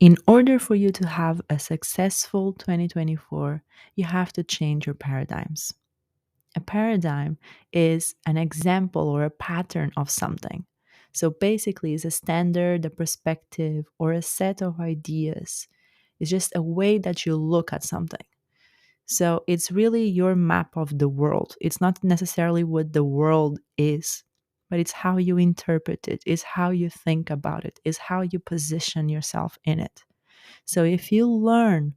In order for you to have a successful 2024, you have to change your paradigms. A paradigm is an example or a pattern of something. So basically, it's a standard, a perspective, or a set of ideas. It's just a way that you look at something. So it's really your map of the world. It's not necessarily what the world is, but it's how you interpret it, it's how you think about it, it's how you position yourself in it. So if you learn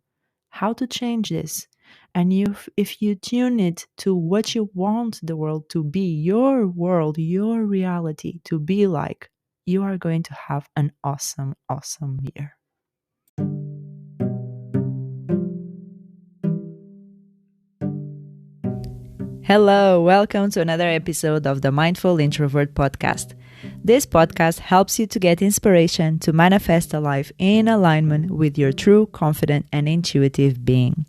how to change this, and if you tune it to what you want the world, your reality to be like, you are going to have an awesome, awesome year. Hello, welcome to another episode of the Mindful Introvert podcast. This podcast helps you to get inspiration to manifest a life in alignment with your true, confident, and intuitive being.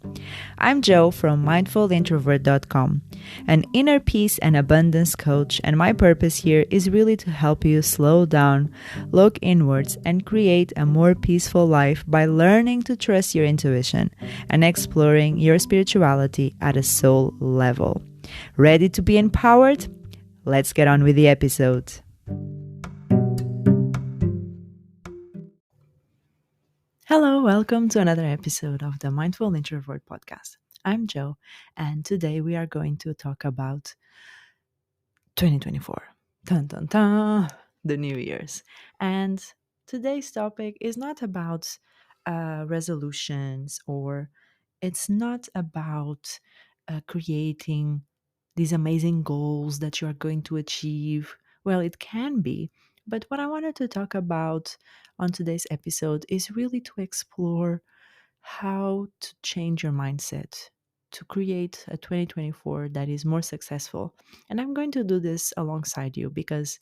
I'm Jo from mindfulintrovert.com, an inner peace and abundance coach, and my purpose here is really to help you slow down, look inwards, and create a more peaceful life by learning to trust your intuition and exploring your spirituality at a soul level. Ready to be empowered? Let's get on with the episode. Hello, welcome to another episode of the Mindful Introvert podcast. I'm Jo, and today we are going to talk about 2024. Dun, dun, dun, the New Year's. And today's topic is not about resolutions, or it's not about creating these amazing goals that you are going to achieve. Well, it can be, but what I wanted to talk about on today's episode is really to explore how to change your mindset to create a 2024 that is more successful. And I'm going to do this alongside you because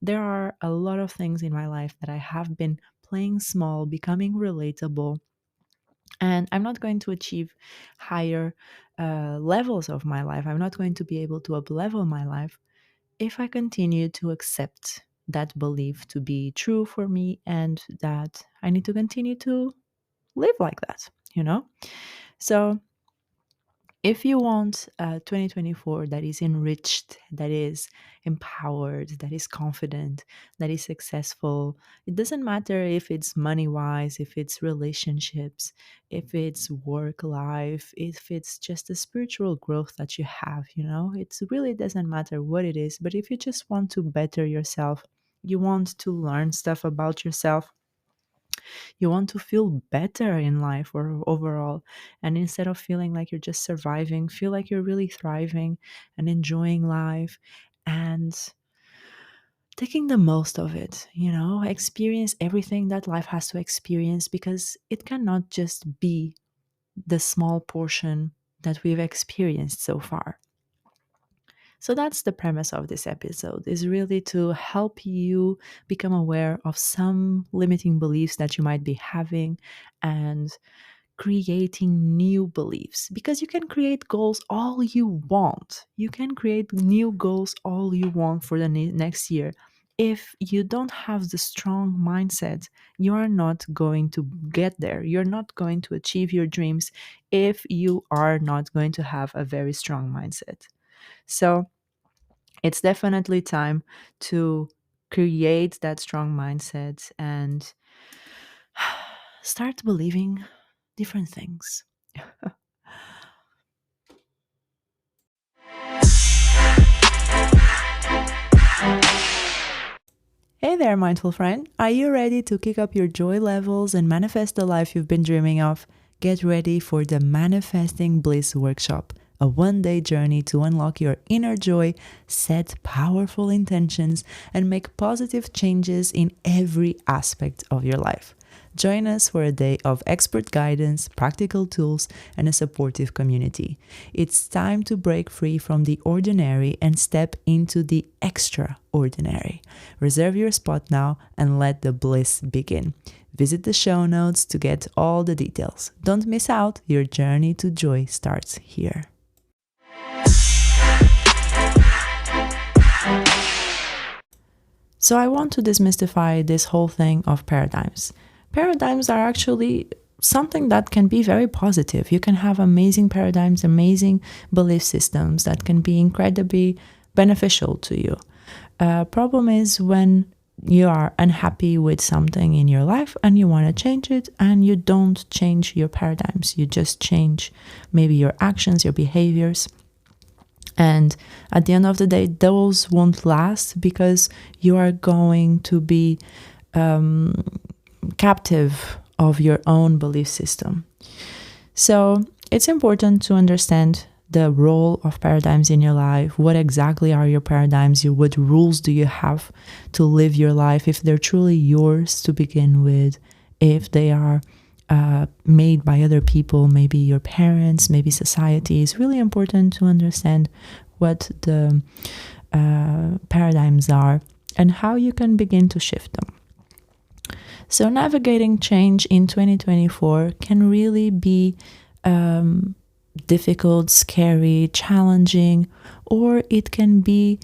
there are a lot of things in my life that I have been playing small, becoming relatable, and I'm not going to achieve higher levels of my life. I'm not going to be able to up-level my life if I continue to accept that belief to be true for me, and that I need to continue to live like that, you know? So if you want a 2024 that is enriched, that is empowered, that is confident, that is successful, it doesn't matter if it's money wise, if it's relationships, if it's work life, if it's just the spiritual growth that you have, it really doesn't matter what it is. But if you just want to better yourself, you want to learn stuff about yourself, you want to feel better in life or overall. And instead of feeling like you're just surviving, feel like you're really thriving and enjoying life and taking the most of it, experience everything that life has to experience, because it cannot just be the small portion that we've experienced so far. So that's the premise of this episode, is really to help you become aware of some limiting beliefs that you might be having and creating new beliefs, because you can create goals all you want. You can create new goals all you want for the next year. If you don't have the strong mindset, you are not going to get there. You're not going to achieve your dreams if you are not going to have a very strong mindset. So it's definitely time to create that strong mindset and start believing different things. Hey there, mindful friend. Are you ready to kick up your joy levels and manifest the life you've been dreaming of? Get ready for the Manifesting Bliss Workshop, a one-day journey to unlock your inner joy, set powerful intentions, and make positive changes in every aspect of your life. Join us for a day of expert guidance, practical tools, and a supportive community. It's time to break free from the ordinary and step into the extraordinary. Reserve your spot now and let the bliss begin. Visit the show notes to get all the details. Don't miss out. Your journey to joy starts here. So I want to demystify this whole thing of paradigms. paradigms are actually something that can be very positive. You can have amazing paradigms, amazing belief systems that can be incredibly beneficial to you. Problem is when you are unhappy with something in your life and you want to change it, and you don't change your paradigms. You just change maybe your actions, your behaviors. And at the end of the day, those won't last because you are going to be captive of your own belief system. So it's important to understand the role of paradigms in your life. What exactly are your paradigms? What rules do you have to live your life, if they're truly yours to begin with, if they are made by other people, maybe your parents, maybe society. It's really important to understand what the paradigms are and how you can begin to shift them. So navigating change in 2024 can really be difficult, scary, challenging, or it can be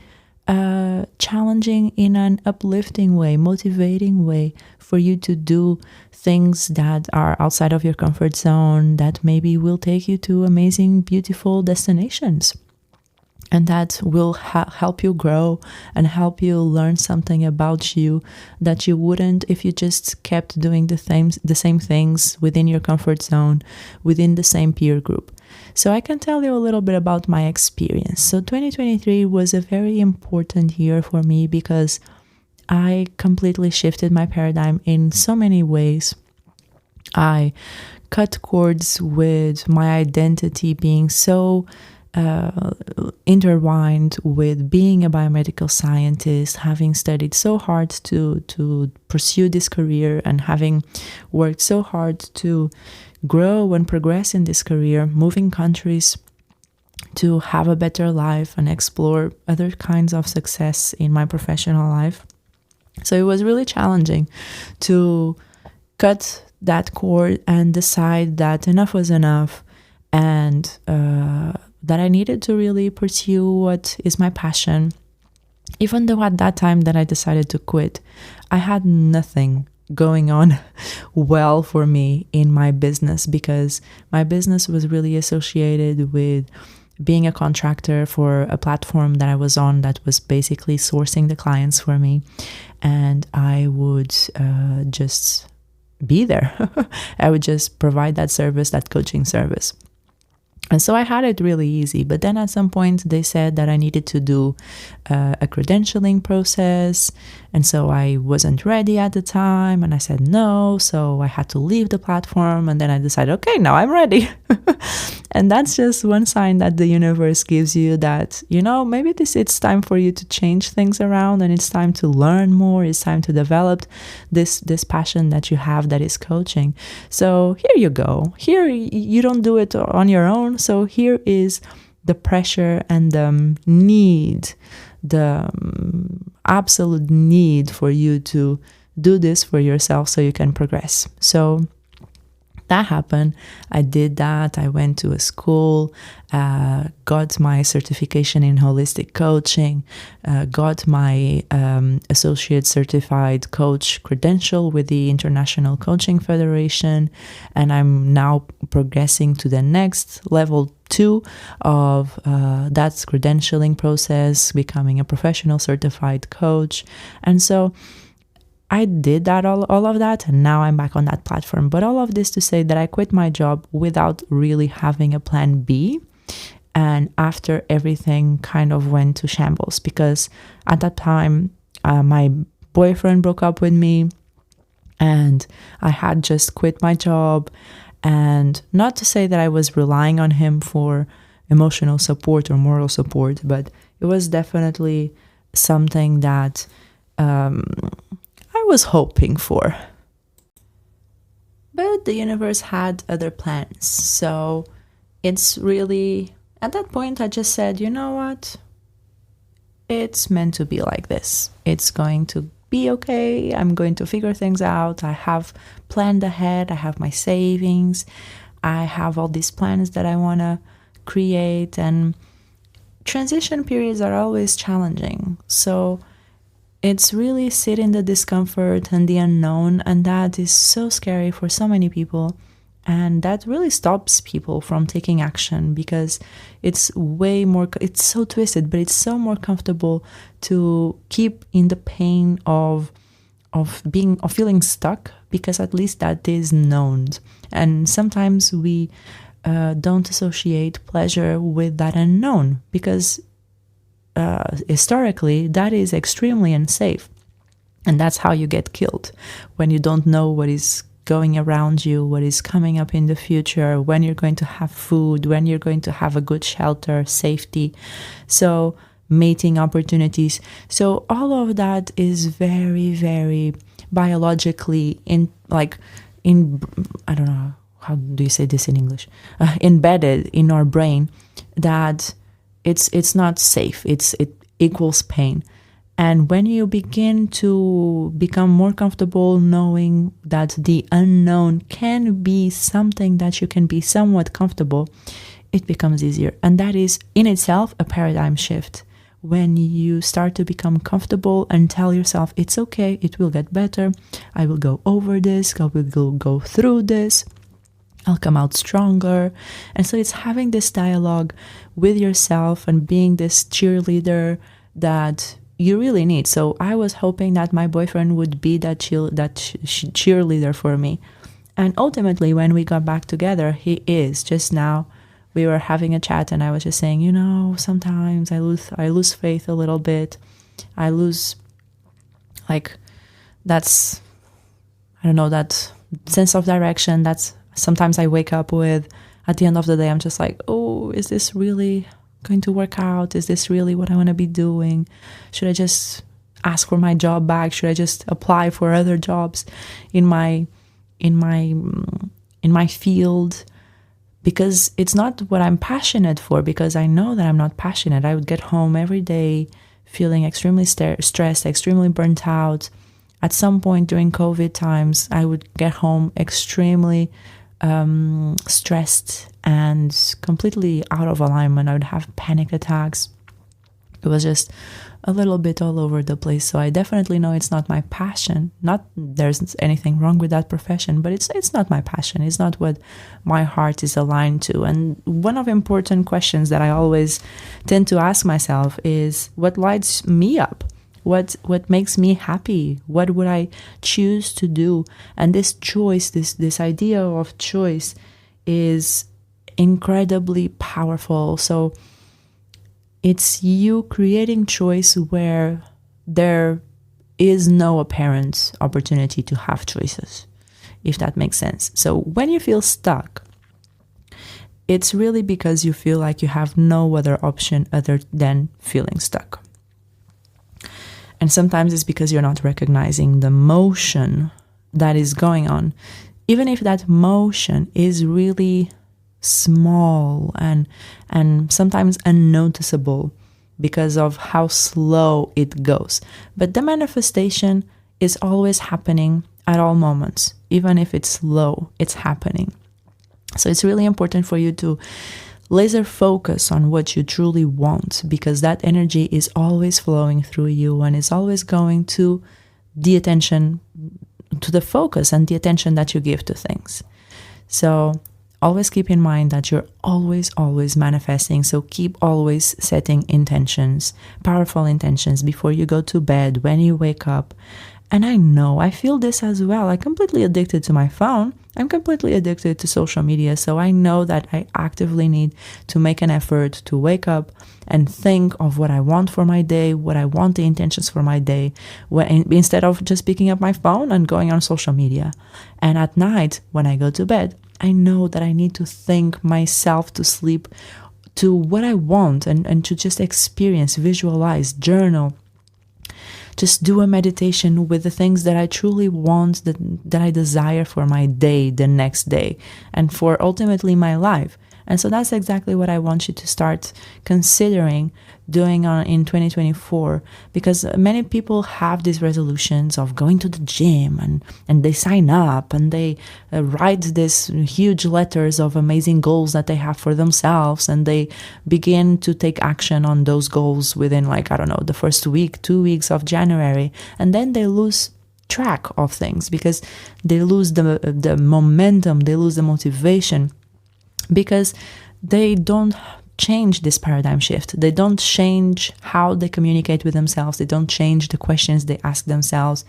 challenging in an uplifting way, motivating way for you to do things that are outside of your comfort zone, that maybe will take you to amazing, beautiful destinations. And that will help you grow and help you learn something about you that you wouldn't if you just kept doing the same things within your comfort zone, within the same peer group. So I can tell you a little bit about my experience. So 2023 was a very important year for me because I completely shifted my paradigm in so many ways. I cut cords with my identity being so intertwined with being a biomedical scientist, having studied so hard to pursue this career and having worked so hard to grow and progress in this career, moving countries to have a better life and explore other kinds of success in my professional life. So it was really challenging to cut that cord and decide that enough was enough, and that I needed to really pursue what is my passion. Even though at that time that I decided to quit, I had nothing going on well for me in my business, because my business was really associated with being a contractor for a platform that I was on that was basically sourcing the clients for me. And I would just be there. I would just provide that service, that coaching service. And so I had it really easy. But then at some point they said that I needed to do a credentialing process. And so I wasn't ready at the time. And I said no. So I had to leave the platform. And then I decided, okay, now I'm ready. And that's just one sign that the universe gives you that, maybe it's time for you to change things around, and it's time to learn more. It's time to develop this passion that you have, that is coaching. So here you go. Here you don't do it on your own. So here is the pressure and the need, the absolute need for you to do this for yourself so you can progress. So that happened. I did that. I went to a school, got my certification in holistic coaching, got my associate certified coach credential with the International Coaching Federation, and I'm now progressing to the next level 2 of that credentialing process, becoming a professional certified coach. And so I did that, all of that, and now I'm back on that platform. But all of this to say that I quit my job without really having a plan B. And after everything kind of went to shambles, because at that time, my boyfriend broke up with me, and I had just quit my job. And not to say that I was relying on him for emotional support or moral support, but it was definitely something that I was hoping for. But the universe had other plans. So it's really, at that point, I just said, you know what? It's meant to be like this. It's going to be okay. I'm going to figure things out. I have planned ahead. I have my savings. I have all these plans that I want to create. And transition periods are always challenging. So it's really sit in the discomfort and the unknown, and that is so scary for so many people. And that really stops people from taking action, because it's way more, it's so twisted, but it's so more comfortable to keep in the pain of feeling stuck, because at least that is known. And sometimes we don't associate pleasure with that unknown, because historically that is extremely unsafe, and that's how you get killed, when you don't know what is going around you, what is coming up in the future, when you're going to have food, when you're going to have a good shelter, safety, so mating opportunities. So all of that is very, very biologically I don't know, how do you say this in English, embedded in our brain, that it's not safe. It equals pain. And when you begin to become more comfortable knowing that the unknown can be something that you can be somewhat comfortable, it becomes easier. And that is in itself a paradigm shift. When you start to become comfortable and tell yourself, it's okay, it will get better, I will go over this, I will go through this, I'll come out stronger. And so it's having this dialogue with yourself and being this cheerleader that you really need. So I was hoping that my boyfriend would be that cheerleader for me. And ultimately, when we got back together, he is. Just now, we were having a chat, and I was just saying, sometimes I lose faith a little bit. I lose, that sense of direction. That's sometimes I wake up with. At the end of the day, I'm just like, oh, is this really going to work out? Is this really what I want to be doing? Should I just ask for my job back? Should I just apply for other jobs in my field? Because it's not what I'm passionate for, because I know that I'm not passionate. I would get home every day feeling extremely stressed, extremely burnt out. At some point during COVID times, I would get home extremely stressed and completely out of alignment. I would have panic attacks. It was just a little bit all over the place. So I definitely know it's not my passion. Not there's anything wrong with that profession, but it's not my passion. It's not what my heart is aligned to. And one of the important questions that I always tend to ask myself is, what lights me up? What makes me happy? What would I choose to do? And this choice, this idea of choice is incredibly powerful. So it's you creating choice where there is no apparent opportunity to have choices, if that makes sense. So when you feel stuck, it's really because you feel like you have no other option other than feeling stuck. And sometimes it's because you're not recognizing the motion that is going on. Even if that motion is really small and sometimes unnoticeable because of how slow it goes. But the manifestation is always happening at all moments. Even if it's slow, it's happening. So it's really important for you to laser focus on what you truly want, because that energy is always flowing through you and is always going to the attention, to the focus and the attention that you give to things. So always keep in mind that you're always manifesting. So keep always setting intentions, powerful intentions before you go to bed, when you wake up. And I feel this as well. I'm completely addicted to my phone. I'm completely addicted to social media. So I know that I actively need to make an effort to wake up and think of what I want for my day, what I want the intentions for my day, instead of just picking up my phone and going on social media. And at night, when I go to bed, I know that I need to think myself to sleep to what I want and to just experience, visualize, journal. Just do a meditation with the things that I truly want, that I desire for my day, the next day, and for ultimately my life. And so that's exactly what I want you to start considering doing in 2024, because many people have these resolutions of going to the gym, and they sign up and they write these huge letters of amazing goals that they have for themselves, and they begin to take action on those goals within, like, I don't know, the first week, 2 weeks of January, and then they lose track of things because they lose the momentum, they lose the motivation, because they don't change this paradigm shift. They don't change how they communicate with themselves. They don't change the questions they ask themselves.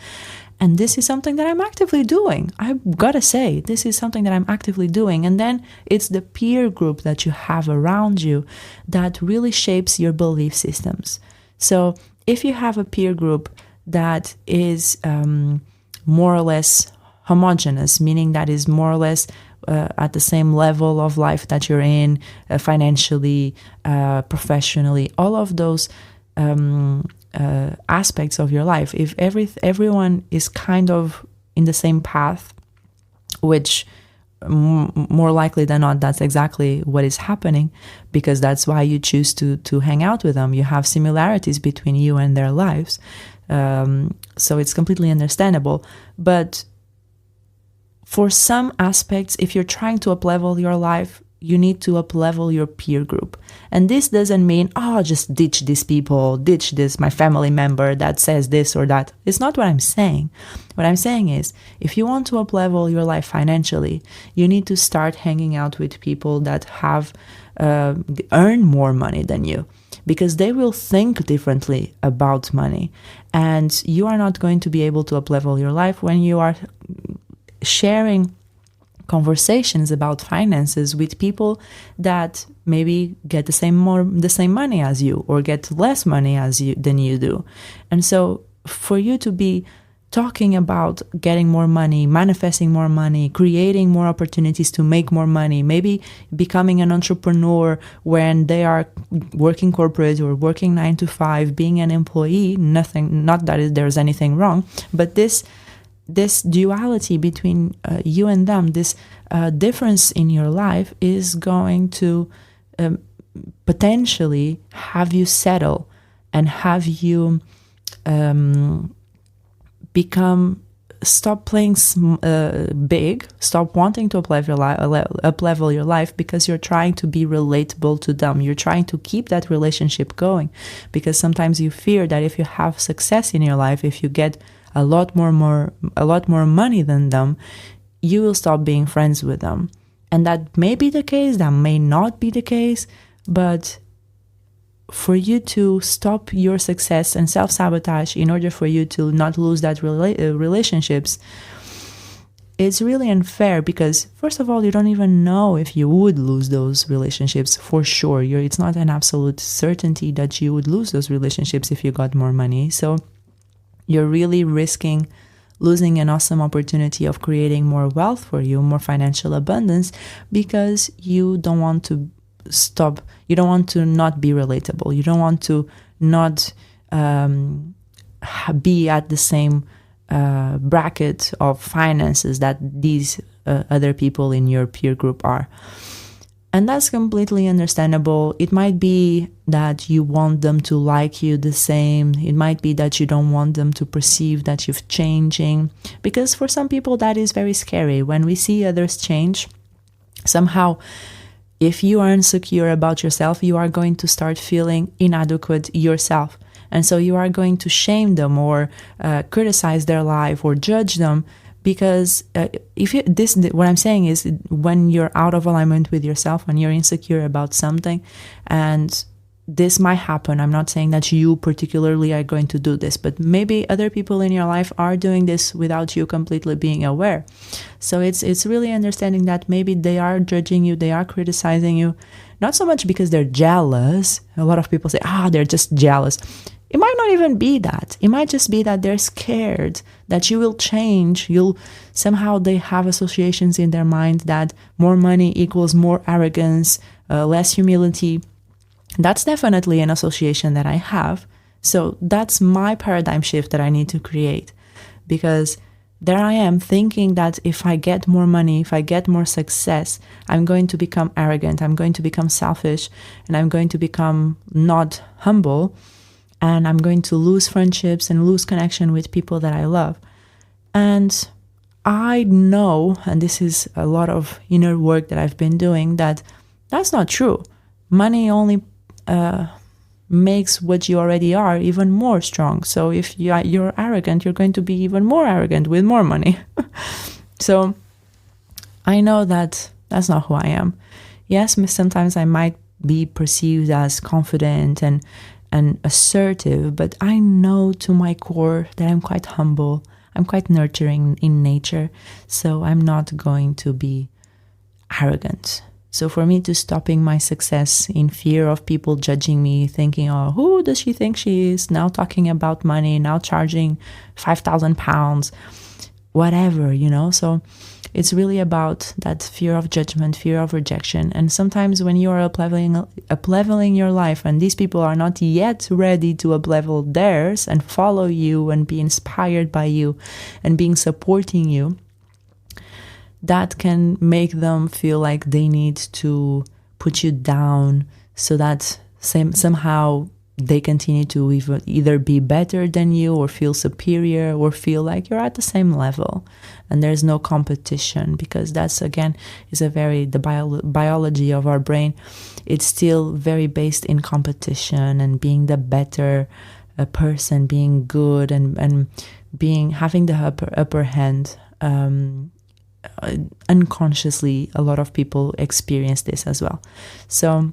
And this is something that I'm actively doing. I've got to say, this is something that I'm actively doing. And then it's the peer group that you have around you that really shapes your belief systems. So if you have a peer group that is more or less homogeneous, meaning that is more or less at the same level of life that you're in, financially, professionally, all of those aspects of your life. If everyone is kind of in the same path, which more likely than not, that's exactly what is happening, because that's why you choose to hang out with them. You have similarities between you and their lives. So it's completely understandable. But for some aspects, if you're trying to up-level your life, you need to up-level your peer group. And this doesn't mean, just ditch these people, ditch this, my family member that says this or that. It's not what I'm saying. What I'm saying is, if you want to up-level your life financially, you need to start hanging out with people that have earn more money than you, because they will think differently about money. And you are not going to be able to up-level your life when you are sharing conversations about finances with people that maybe get the same money as you, or get less money than you do. And so for you to be talking about getting more money, manifesting more money, creating more opportunities to make more money, maybe becoming an entrepreneur when they are working corporate or working 9 to 5, being an employee, not that there's anything wrong, but this duality between you and them, this difference in your life is going to potentially have you settle and have you stop playing big, stop wanting to up-level your life because you're trying to be relatable to them. You're trying to keep that relationship going, because sometimes you fear that if you have success in your life, if you get a lot more money than them, you will stop being friends with them. And that may be the case, that may not be the case, but for you to stop your success and self-sabotage in order for you to not lose that relationships, it's really unfair, because first of all, you don't even know if you would lose those relationships for sure. It's not an absolute certainty that you would lose those relationships if you got more money. So you're really risking losing an awesome opportunity of creating more wealth for you, more financial abundance, because you don't want to stop. You don't want to not be relatable. You don't want to not be at the same bracket of finances that these other people in your peer group are. And that's completely understandable. It might be that you want them to like you the same. It might be that you don't want them to perceive that you're changing, because for some people that is very scary. When we see others change, somehow, if you are insecure about yourself, you are going to start feeling inadequate yourself. And so you are going to shame them or criticize their life or judge them, because what I'm saying is, when you're out of alignment with yourself, when you're insecure about something, and this might happen. I'm not saying that you particularly are going to do this, but maybe other people in your life are doing this without you completely being aware. So it's really understanding that maybe they are judging you, they are criticizing you, not so much because they're jealous. A lot of people say, they're just jealous. It might not even be that. It might just be that they're scared that you will change. Somehow they have associations in their mind that more money equals more arrogance, less humility. That's definitely an association that I have. So that's my paradigm shift that I need to create, because there I am thinking that if I get more money, if I get more success, I'm going to become arrogant, I'm going to become selfish, and I'm going to become not humble, and I'm going to lose friendships and lose connection with people that I love. And I know, and this is a lot of inner work that I've been doing, that that's not true. Money only makes what you already are even more strong. So if you're arrogant, you're going to be even more arrogant with more money. So I know that that's not who I am. Yes, sometimes I might be perceived as confident and assertive, but I know to my core that I'm quite humble. I'm quite nurturing in nature, so I'm not going to be arrogant. So for me to stopping my success in fear of people judging me, thinking, oh, who does she think she is? Now talking about money, now charging £5,000, whatever, So it's really about that fear of judgment, fear of rejection. And sometimes when you are up-leveling your life and these people are not yet ready to up-level theirs and follow you and be inspired by you and being supporting you, that can make them feel like they need to put you down so that somehow they continue to either be better than you or feel superior or feel like you're at the same level. And there's no competition, because that's, again, is the biology of our brain. It's still very based in competition and being the better person, being good and having the upper hand. Unconsciously, a lot of people experience this as well. So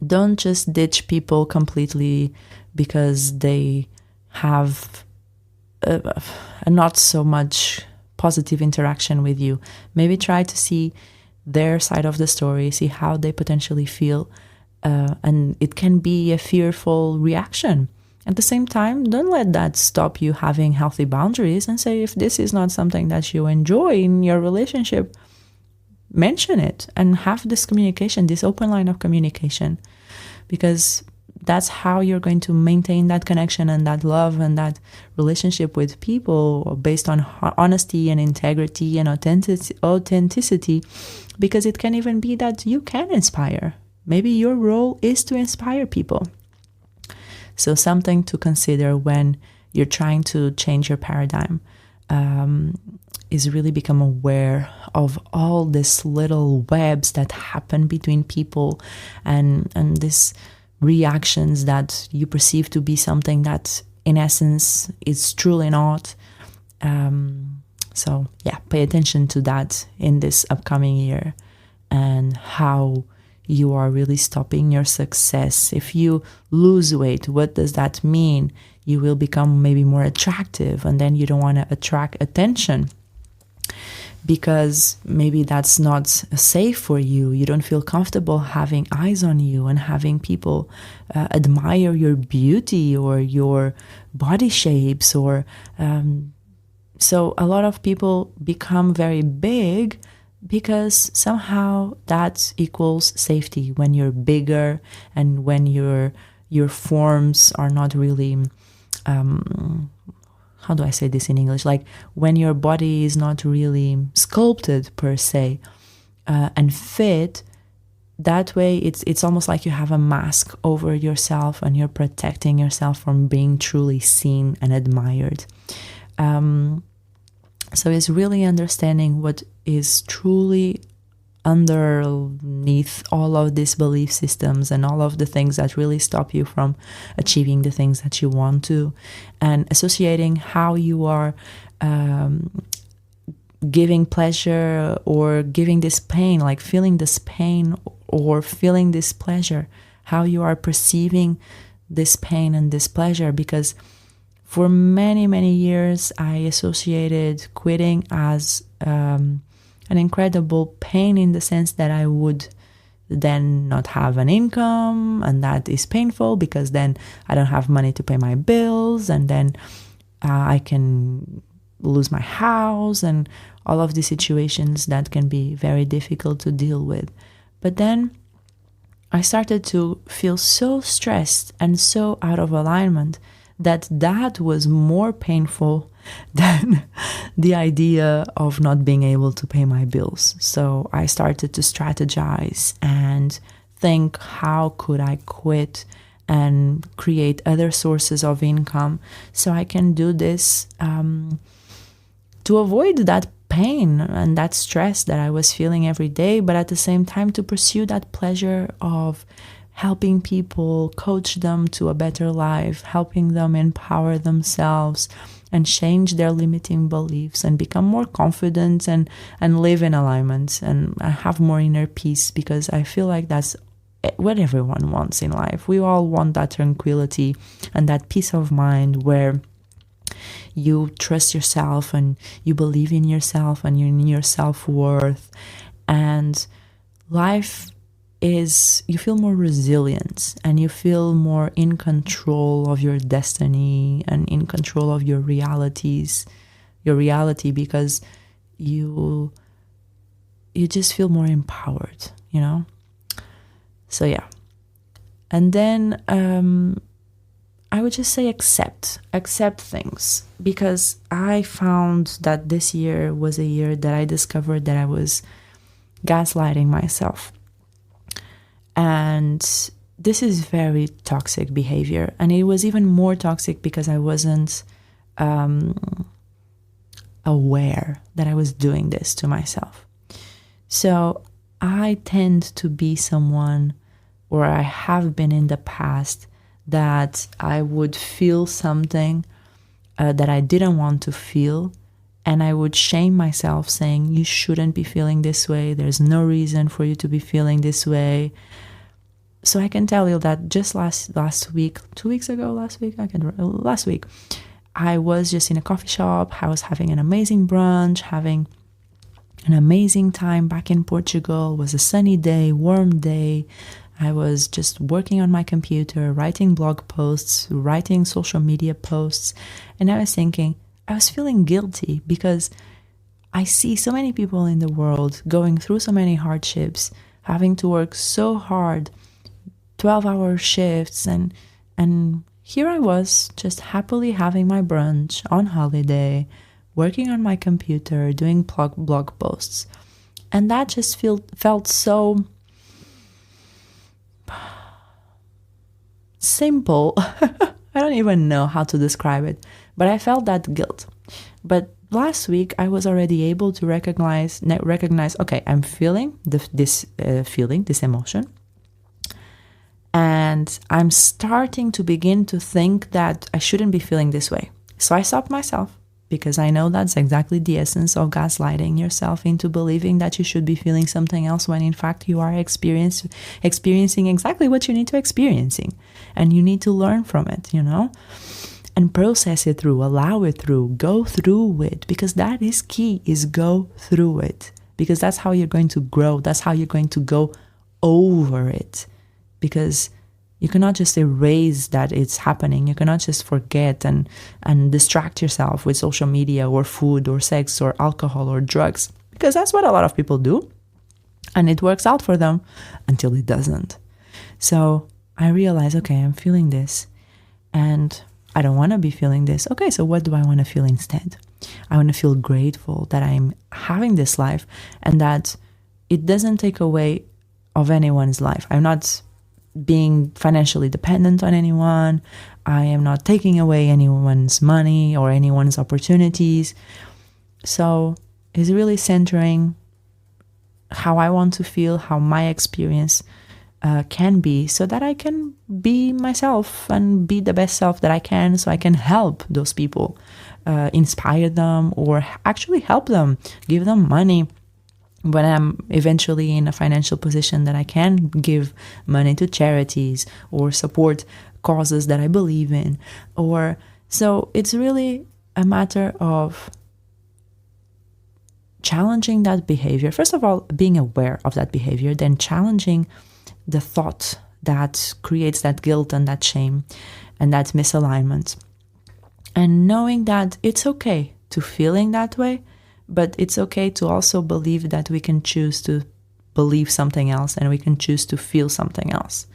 don't just ditch people completely because they have a not so much positive interaction with you. Maybe try to see their side of the story, see how they potentially feel, and it can be a fearful reaction. At the same time, don't let that stop you having healthy boundaries, and say if this is not something that you enjoy in your relationship, mention it and have this communication, this open line of communication, because that's how you're going to maintain that connection and that love and that relationship with people based on honesty and integrity and authenticity, because it can even be that you can inspire. Maybe your role is to inspire people. So something to consider when you're trying to change your paradigm is really become aware of all these little webs that happen between people and these reactions that you perceive to be something that in essence is truly not. So yeah, pay attention to that in this upcoming year and how you are really stopping your success. If you lose weight, what does that mean? You will become maybe more attractive, and then you don't want to attract attention because maybe that's not safe for you. You don't feel comfortable having eyes on you and having people admire your beauty or your body shapes. Or so a lot of people become very big because somehow that equals safety. When you're bigger and when your forms are not really, how do I say this in English? Like when your body is not really sculpted per se and fit, that way it's almost like you have a mask over yourself and you're protecting yourself from being truly seen and admired. So it's really understanding what is truly underneath all of these belief systems and all of the things that really stop you from achieving the things that you want to, and associating how you are giving pleasure or giving this pain, like feeling this pain or feeling this pleasure, how you are perceiving this pain and this pleasure. Because for many, many years, I associated quitting as an incredible pain, in the sense that I would then not have an income, and that is painful because then I don't have money to pay my bills, and then I can lose my house, and all of these situations that can be very difficult to deal with. But then I started to feel so stressed and so out of alignment that was more painful than the idea of not being able to pay my bills. So I started to strategize and think, how could I quit and create other sources of income so I can do this to avoid that pain and that stress that I was feeling every day, but at the same time to pursue that pleasure of helping people, coach them to a better life, helping them empower themselves and change their limiting beliefs and become more confident and live in alignment and have more inner peace, because I feel like that's what everyone wants in life. We all want that tranquility and that peace of mind where you trust yourself and you believe in yourself and you're in your self-worth, and life is, you feel more resilient and you feel more in control of your destiny and in control of your reality, because you just feel more empowered, you know? So yeah. And then I would just say accept things, because I found that this year was a year that I discovered that I was gaslighting myself. And this is very toxic behavior. And it was even more toxic because I wasn't aware that I was doing this to myself. So I tend to be someone, or I have been in the past, that I would feel something that I didn't want to feel, and I would shame myself saying, you shouldn't be feeling this way, there's no reason for you to be feeling this way. So I can tell you that just last week, 2 weeks ago, last week, I was just in a coffee shop. I was having an amazing brunch, having an amazing time back in Portugal. It was a sunny day, warm day. I was just working on my computer, writing blog posts, writing social media posts. And I was thinking, I was feeling guilty because I see so many people in the world going through so many hardships, having to work so hard, 12-hour shifts. And here I was just happily having my brunch on holiday, working on my computer, doing blog posts. And that just felt so simple. I don't even know how to describe it, but I felt that guilt. But last week I was already able to recognize, okay, I'm feeling this emotion, and I'm starting to begin to think that I shouldn't be feeling this way. So I stopped myself, because I know that's exactly the essence of gaslighting yourself into believing that you should be feeling something else, when in fact you are experiencing exactly what you need to experiencing, and you need to learn from it, you know, and process it through, allow it through, go through it, because that is key, is go through it, because that's how you're going to grow. That's how you're going to go over it, because you cannot just erase that it's happening. You cannot just forget and distract yourself with social media or food or sex or alcohol or drugs, because that's what a lot of people do. And it works out for them until it doesn't. So I realize, okay, I'm feeling this and I don't want to be feeling this. Okay, so what do I want to feel instead? I want to feel grateful that I'm having this life and that it doesn't take away of anyone's life. I'm not being financially dependent on anyone. I am not taking away anyone's money or anyone's opportunities. So it's really centering how I want to feel, how my experience can be, so that I can be myself and be the best self that I can, so I can help those people, inspire them, or actually help them, give them money when I'm eventually in a financial position that I can give money to charities or support causes that I believe in. Or so it's really a matter of challenging that behavior. First of all, being aware of that behavior, then challenging the thought that creates that guilt and that shame and that misalignment. And knowing that it's okay to feeling that way, but it's okay to also believe that we can choose to believe something else and we can choose to feel something else.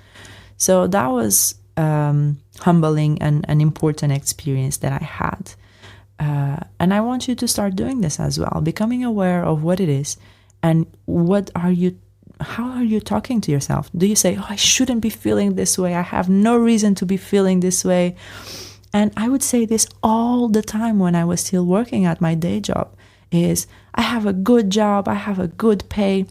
So that was humbling and an important experience that I had. And I want you to start doing this as well, becoming aware of what it is and how are you talking to yourself? Do you say, oh, I shouldn't be feeling this way. I have no reason to be feeling this way. And I would say this all the time when I was still working at my day job is, I have a good job. I have a good pay.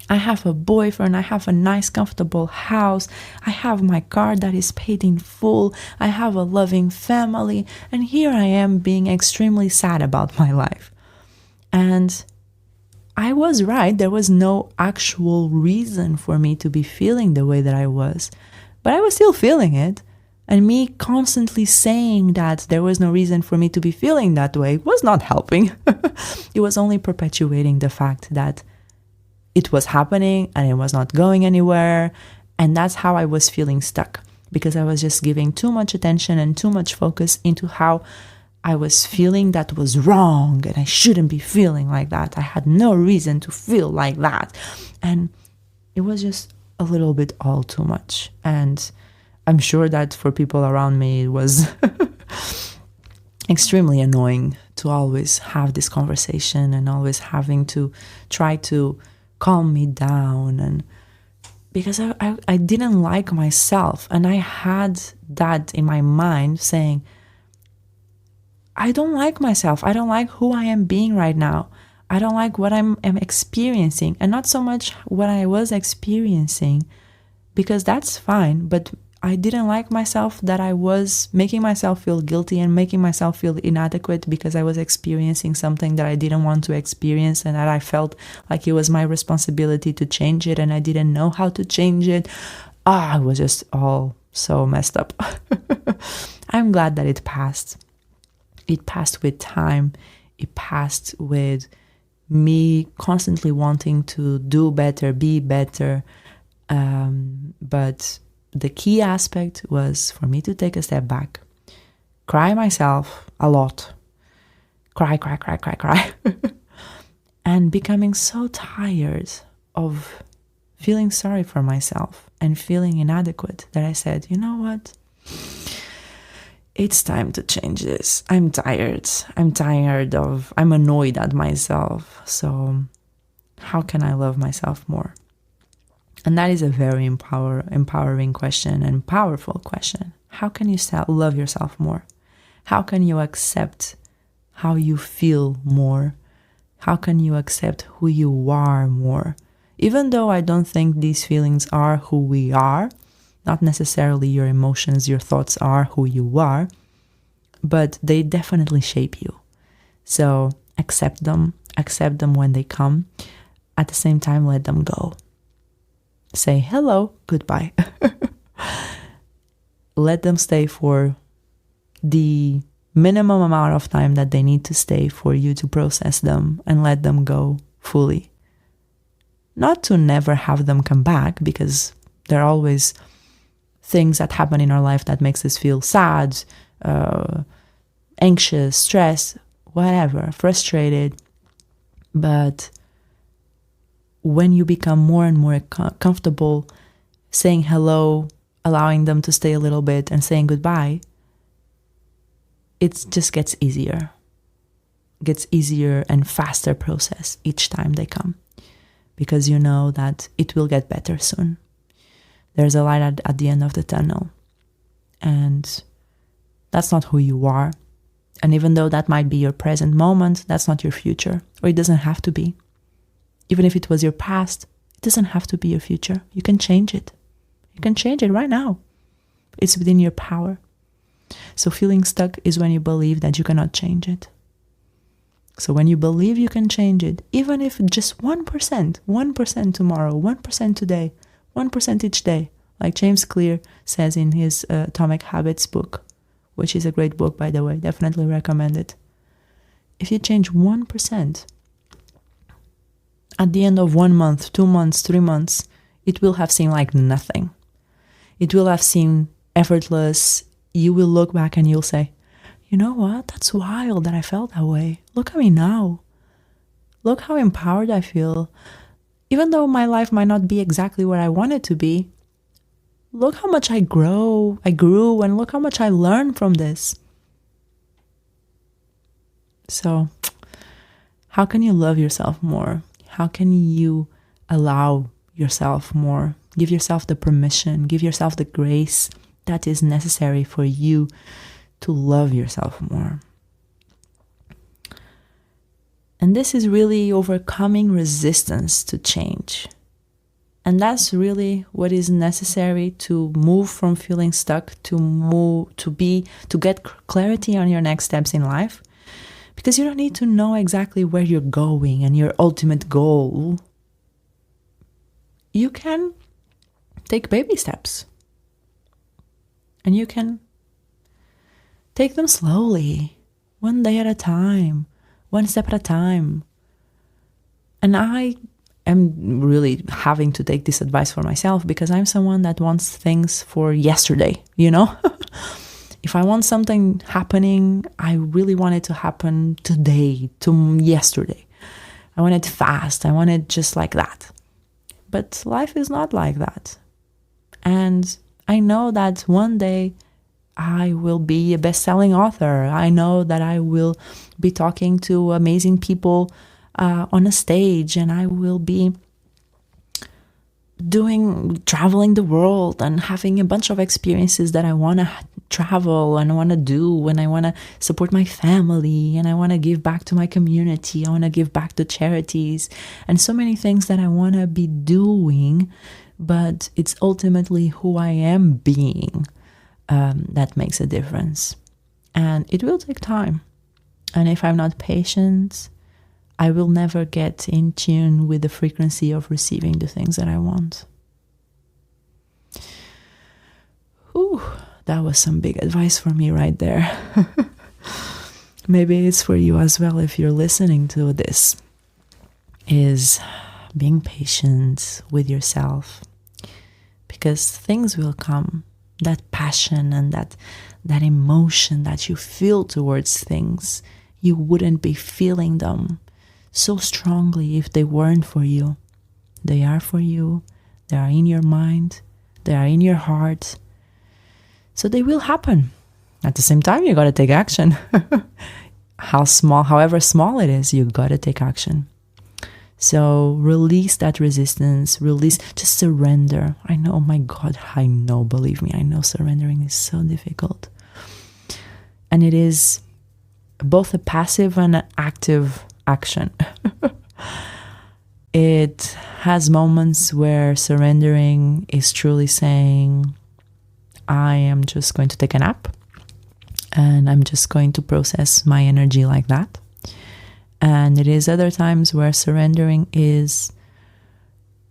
I have a boyfriend, I have a nice, comfortable house, I have my car that is paid in full, I have a loving family, and here I am being extremely sad about my life. And I was right, there was no actual reason for me to be feeling the way that I was, but I was still feeling it. And me constantly saying that there was no reason for me to be feeling that way was not helping. It was only perpetuating the fact that it was happening and it was not going anywhere. And that's how I was feeling stuck, because I was just giving too much attention and too much focus into how I was feeling that was wrong and I shouldn't be feeling like that. I had no reason to feel like that. And it was just a little bit all too much. And I'm sure that for people around me, it was extremely annoying to always have this conversation and always having to try to calm me down, and because I didn't like myself, and I had that in my mind saying, I don't like myself, I don't like who I am being right now, I don't like what am experiencing, and not so much what I was experiencing, because that's fine, but I didn't like myself that I was making myself feel guilty and making myself feel inadequate because I was experiencing something that I didn't want to experience, and that I felt like it was my responsibility to change it and I didn't know how to change it. It was just all so messed up. I'm glad that it passed. It passed with time. It passed with me constantly wanting to do better, be better. But the key aspect was for me to take a step back, cry myself a lot, cry, and becoming so tired of feeling sorry for myself and feeling inadequate that I said, you know what? It's time to change this. I'm tired. I'm annoyed at myself. So how can I love myself more? And that is a very empowering question and powerful question. How can you love yourself more? How can you accept how you feel more? How can you accept who you are more? Even though I don't think these feelings are who we are, not necessarily your emotions, your thoughts are who you are, but they definitely shape you. So accept them when they come. At the same time, let them go. Say hello, goodbye. Let them stay for the minimum amount of time that they need to stay for you to process them, and let them go fully. Not to never have them come back, because there are always things that happen in our life that makes us feel sad, anxious, stressed, whatever, frustrated. But when you become more and more comfortable saying hello, allowing them to stay a little bit, and saying goodbye, it just gets easier. Gets easier and faster process each time they come, because you know that it will get better soon. There's a light at the end of the tunnel, and that's not who you are. And even though that might be your present moment, that's not your future, or it doesn't have to be. Even if it was your past, it doesn't have to be your future. You can change it. You can change it right now. It's within your power. So feeling stuck is when you believe that you cannot change it. So when you believe you can change it, even if just 1% tomorrow, 1% today, 1% each day, like James Clear says in his Atomic Habits book, which is a great book, by the way, definitely recommend it. If you change 1%, at the end of 1 month, 2 months, 3 months, it will have seemed like nothing. It will have seemed effortless. You will look back and you'll say, you know what? That's wild that I felt that way. Look at me now. Look how empowered I feel. Even though my life might not be exactly where I want it to be, look how much I grew, and look how much I learned from this. So how can you love yourself more? How can you allow yourself more? Give yourself the permission, give yourself the grace that is necessary for you to love yourself more. And this is really overcoming resistance to change. And that's really what is necessary to move from feeling stuck to get clarity on your next steps in life. Because you don't need to know exactly where you're going and your ultimate goal. You can take baby steps. And you can take them slowly, one day at a time, one step at a time. And I am really having to take this advice for myself because I'm someone that wants things for yesterday, you know? If I want something happening, I really want it to happen today, to yesterday. I want it fast. I want it just like that. But life is not like that. And I know that one day I will be a best-selling author. I know that I will be talking to amazing people on a stage, and I will be traveling the world and having a bunch of experiences that I want to travel and I want to do, and I want to support my family, and I want to give back to my community. I want to give back to charities and so many things that I want to be doing, but it's ultimately who I am being that makes a difference. And it will take time. And if I'm not patient, I will never get in tune with the frequency of receiving the things that I want. Ooh, that was some big advice for me right there. Maybe it's for you as well if you're listening to this. Is being patient with yourself. Because things will come. That passion and that emotion that you feel towards things, you wouldn't be feeling them so strongly if they weren't for you. They are for you. They are in your mind. They are in your heart. So they will happen. At the same time, you got to take action. However small it is, you got to take action. So release that resistance, just surrender. I know, oh my God, believe me, I know surrendering is so difficult. And it is both a passive and an active action. It has moments where surrendering is truly saying, I am just going to take a nap and I'm just going to process my energy like that. And it is other times where surrendering is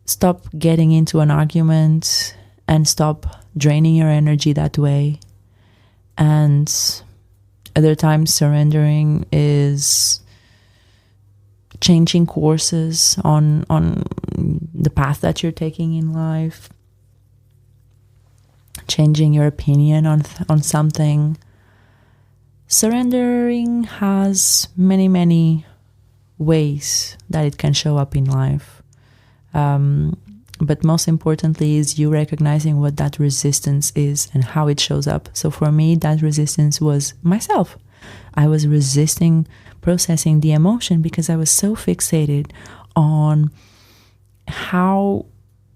stop getting into an argument and stop draining your energy that way. And other times surrendering is changing courses on the path that you're taking in life, changing your opinion on something. Surrendering has many ways that it can show up in life. But most importantly is you recognizing what that resistance is and how it shows up. So for me, that resistance was myself. I was resisting processing the emotion because I was so fixated on how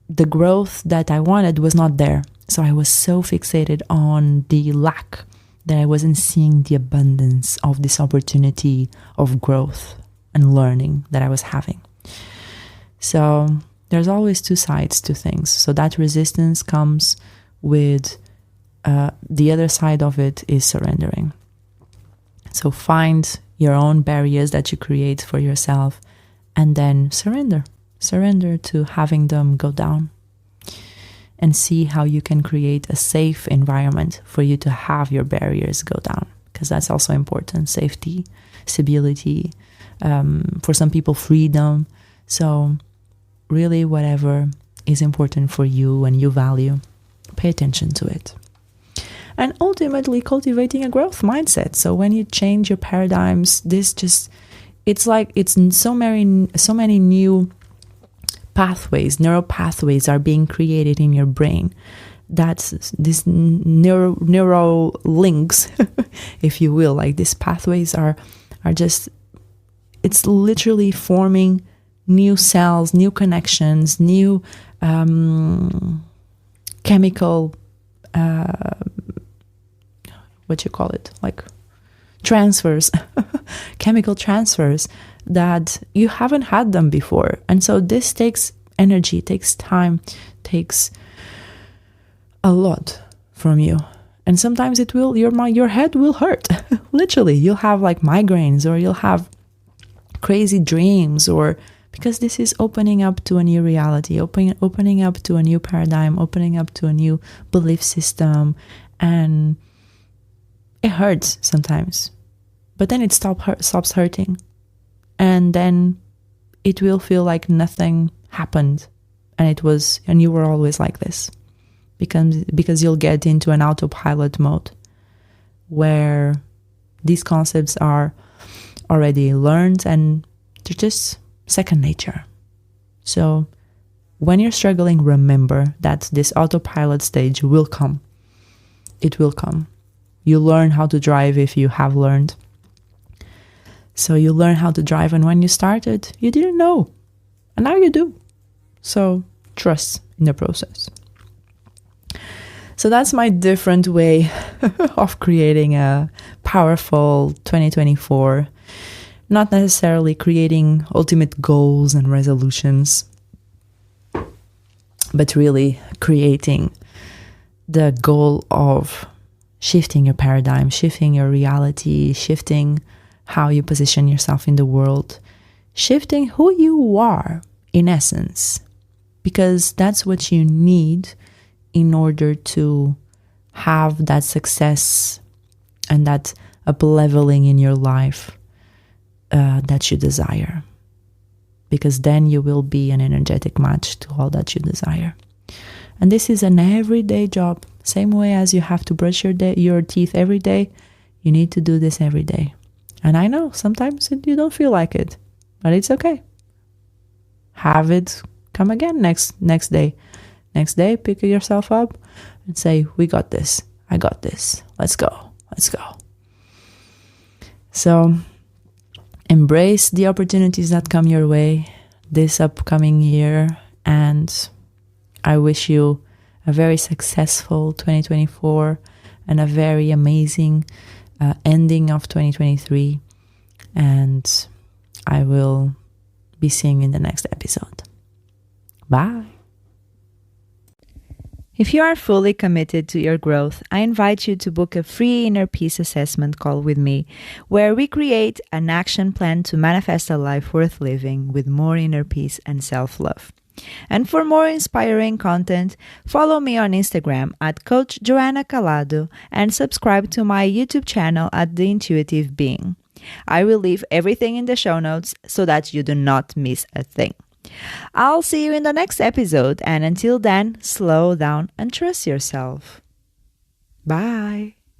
the growth that I wanted was not there. So I was so fixated on the lack that I wasn't seeing the abundance of this opportunity of growth and learning that I was having. So there's always two sides to things. So that resistance comes with the other side of it is surrendering. So find your own barriers that you create for yourself and then surrender. Surrender to having them go down. And see how you can create a safe environment for you to have your barriers go down. Because that's also important. Safety, stability, for some people, freedom. So really whatever is important for you and you value, pay attention to it. And ultimately cultivating a growth mindset. So when you change your paradigms, it's so many new pathways, neural pathways are being created in your brain that's these neural links, if you will, like these pathways are just, it's literally forming new cells, new connections, new chemical, what you call it, like transfers, chemical transfers that you haven't had them before. And so this takes energy, takes time, takes a lot from you. And sometimes it will, your head will hurt. Literally, you'll have like migraines, or you'll have crazy dreams, or because this is opening up to a new reality, opening up to a new paradigm, opening up to a new belief system. And it hurts sometimes, but then it stops hurting. And then it will feel like nothing happened, and you were always like this. Because you'll get into an autopilot mode where these concepts are already learned and they're just second nature. So when you're struggling, remember that this autopilot stage will come. It will come. You learn how to drive if you have learned. So you learn how to drive, and when you started, you didn't know. And now you do. So trust in the process. So that's my different way of creating a powerful 2024. Not necessarily creating ultimate goals and resolutions, but really creating the goal of shifting your paradigm, shifting your reality, shifting how you position yourself in the world, shifting who you are in essence, because that's what you need in order to have that success and that up-leveling in your life that you desire. Because then you will be an energetic match to all that you desire. And this is an everyday job. Same way as you have to brush your teeth every day, you need to do this every day. And I know sometimes you don't feel like it, but it's okay. Have it come again next day. Next day, pick yourself up and say, we got this. I got this. Let's go. Let's go. So embrace the opportunities that come your way this upcoming year. And I wish you a very successful 2024 and a very amazing ending of 2023. And I will be seeing you in the next episode. Bye. If you are fully committed to your growth, I invite you to book a free inner peace assessment call with me, where we create an action plan to manifest a life worth living with more inner peace and self-love. And for more inspiring content, follow me on Instagram at Coach Joanna Calado and subscribe to my YouTube channel at The Intuitive Being. I will leave everything in the show notes so that you do not miss a thing. I'll see you in the next episode, and until then, slow down and trust yourself. Bye.